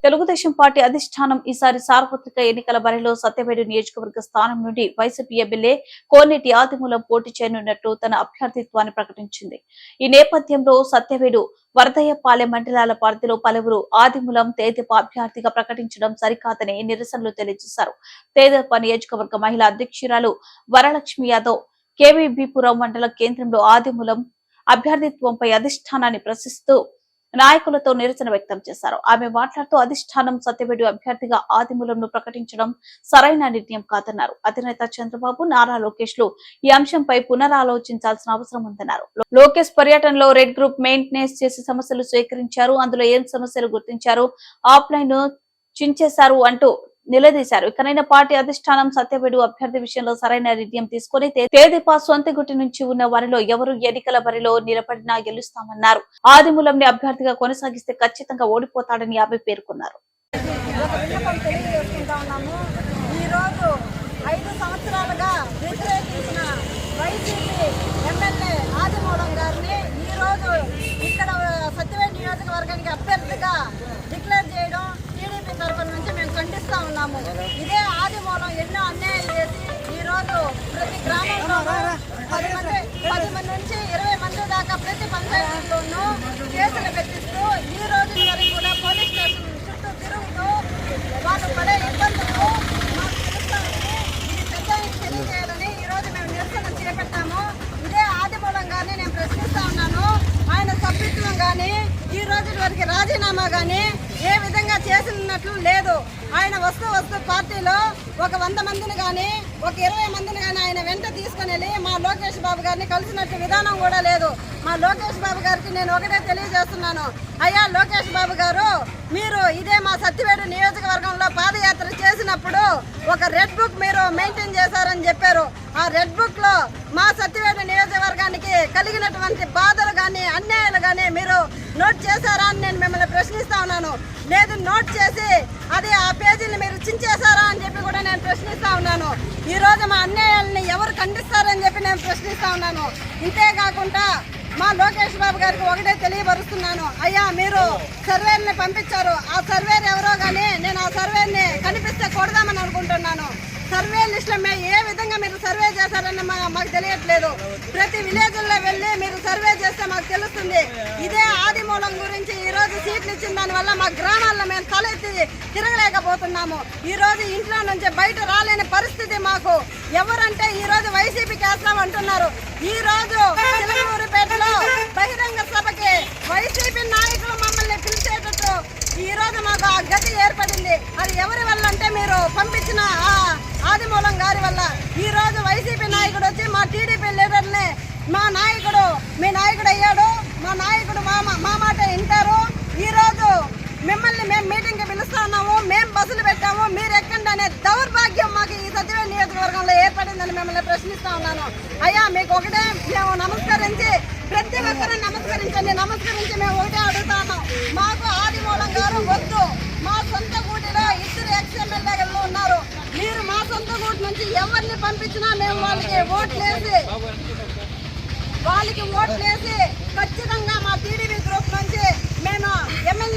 Telugu Desam party అధిష్టానం ఈసారి సార్వత్రిక ఎన్నికల బరిలో సత్యవేడు నియోజకవర్గ స్థానం నుండి వైసీపీ ఎమ్మెల్యే కోనేటి ఆదిమూలం పోటీ చేయనున్నట్లు తన అభ్యర్థిత్వాన్ని ప్రకటించింది. ఈ నేపథ్యంలో సత్యవేడు వరదయ్యపాలెం మండలాల పరిధిలో పలువురు ఆదిమూలం తేదెపా అభ్యర్థిగా ప్రకటించడం సరికాదని నిరసనలు తెలియజేశారు. తేదెపా నియోజకవర్గ మహిళా అధ్యక్షురాలు వరలక్ష్మి యాదవ్ కేవీబీపురం మండల కేంద్రంలో ఆదిమూలం అభ్యర్థిత్వంపై అధిష్టానాన్ని ప్రశ్నిస్తూ నాయకులతో నిరసన వ్యక్తం చేశారు. ఆమె మాట్లాడుతూ అధిష్టానం సత్యవేడు అభ్యర్థిగా ఆదిమూలంను ప్రకటించడం సరైన నిర్ణయం కాదన్నారు. అధినేత చంద్రబాబు, నారా లోకేష్ లు ఈ అంశంపై పునరాలోచించాల్సిన అవసరం ఉందన్నారు. లోకేష్ పర్యటనలో రెడ్ గ్రూప్ మెయింటెనెన్స్ చేసి సమస్యలు స్వీకరించారు. అందులో ఏం సమస్యలు గుర్తించారు, ఆఫ్లైన్ చించేశారు అంటూ నిలదీశారు. ఇకనైనా పార్టీ అధిష్టానం సత్యవేడు అభ్యర్థి విషయంలో సరైన నిర్ణయం తీసుకుని తేదీపా సొంత గుట్టి నుంచి ఉన్న వారిలో ఎవరు ఎన్నికల బరిలో నిలబడినా గెలుస్తామన్నారు. ఆదిమూలంని అభ్యర్థిగా కొనసాగిస్తే ఖచ్చితంగా ఓడిపోతాడని ఆమె పేర్కొన్నారు. ఇదే ఆదిమూలం ఎన్నో అన్యాయాలు చేసి ఈ రోజు ప్రతి గ్రామంలో 10 మంది నుంచి 20 మంది దాకా ప్రతి పంచాయతీలోనూ కేసులు పెట్టిస్తూ ఈ రోజు వరకు కూడా పోలీస్ స్టేషన్ చుట్టూ తిరుగుతూ వాళ్ళు పడే ఇబ్బందులు మాకు తెలుస్తామని ఇది పెద్దానికి తెలియజేయాలని ఈ రోజు మేము నిరసన చేపట్టాము. ఇదే ఆదిమూలం గానీ నేను ప్రశ్నిస్తా ఉన్నాను. ఆయన సభ్యత్వం కానీ ఈ రోజు వరకు రాజీనామా కానీ ఏ విధంగా చేసినట్లు లేదు. ఆయన వస్తూ పార్టీలో ఒక 100 మందిని కానీ ఒక 20 మందిని కానీ ఆయన వెంట తీసుకుని వెళ్ళి మా లోకేష్ బాబు గారిని కలిసినట్టు విధానం కూడా లేదు. మా లోకేష్ బాబు గారికి నేను ఒకటే తెలియజేస్తున్నాను. అయ్యా లోకేష్ బాబు గారు, మీరు ఇదే మా సత్యవేడు నియోజకవర్గంలో పాదయాత్ర చేసినప్పుడు ఒక రెడ్ బుక్ మీరు మెయింటైన్ చేశారని చెప్పారు. ఆ రెడ్ బుక్ లో మా సత్యవేడు నియోజకవర్గానికి కలిగినటువంటి బాధలు కానీ అన్యాయాలు కానీ మీరు నోట్ చేశారా అని నేను మిమ్మల్ని ప్రశ్నిస్తా ఉన్నాను. లేదు, నోట్ చేసి అది ఆ పేజీని మీరు చించేశారా అని చెప్పి కూడా నేను ప్రశ్నిస్తా ఉన్నాను. ఈ రోజు మా అన్యాయాలని ఎవరు ఖండిస్తారని చెప్పి నేను ప్రశ్నిస్తా ఉన్నాను. ఇంతేకాకుండా మా లోకేష్ బాబు గారికి ఒకటే తెలియపరుస్తున్నాను. అయ్యా, మీరు సర్వేని పంపించారు. ఆ సర్వేని ఎవరో కానీ నేను ఆ సర్వేని కనిపిస్తే కొడదామని అనుకుంటున్నాను. సర్వే లిస్టులో ఏ విధంగా మీరు సర్వే చేశారని మాకు తెలియట్లేదు. ప్రతి విలేజ్లో వెళ్ళి మీరు సర్వే చేస్తే మాకు తెలుస్తుంది. ఇదే ఆదిమూలం గురించి ఈ రోజు సీట్లు ఇచ్చిన దానివల్ల మా గ్రామాల్లో మేము తలెత్తి తిరగలేకపోతున్నాము. ఈ రోజు ఇంట్లో నుంచి బయట రాలేని పరిస్థితి మాకు. ఎవరంటే ఈ రోజు వైసీపీకి వేస్తామంటున్నారు. ఈ రోజు చిలకలూరుపేటలో బహిరంగ సభకి వైసీపీ నాయకులు మమ్మల్ని పిలిచేటట్టు ఈ రోజు మాకు ఆ గతి ఏర్పడింది. అది ఎవరి వల్ల అంటే మీరు పంపించిన ఆదిమూలం గారి వల్ల. ఈ రోజు వైసీపీ నాయకుడు వచ్చి మా టీడీపీ లీడర్ని మా నాయకుడు మీ నాయకుడు అయ్యాడు, మా నాయకుడు మా మాట వింటారు. ఈ రోజు మిమ్మల్ని మేము మీటింగ్కి పిలుస్తా ఉన్నాము, మేము బస్సులు పెట్టాము, మీరు ఎక్కండి అనే దౌర్భాగ్యం మాకు ఈ సత్యవేడు నియోజకవర్గంలో ఏర్పడిందని మిమ్మల్ని ప్రశ్నిస్తా ఉన్నాను. అయ్యా, మీకు ఒకటే మేము నమస్కరించి ప్రతి ఒక్కరిని నమస్కరించి మేము ఒకటే అడుగుతా ఉన్నాం. మాకు ఆదిమూలం గారు వద్దు. మా సొంత గూటిలో 2 ఎక్స్-ఎమ్మెల్యేలు ఉన్నారు. మీరు మా సొంత గూటి నుంచి ఎవరిని పంపించినా మేము వాళ్ళకి ఓట్లేసి ఖచ్చితంగా మా టీడీపీ గ్రూప్ నుంచి మేము ఎమ్మెల్యే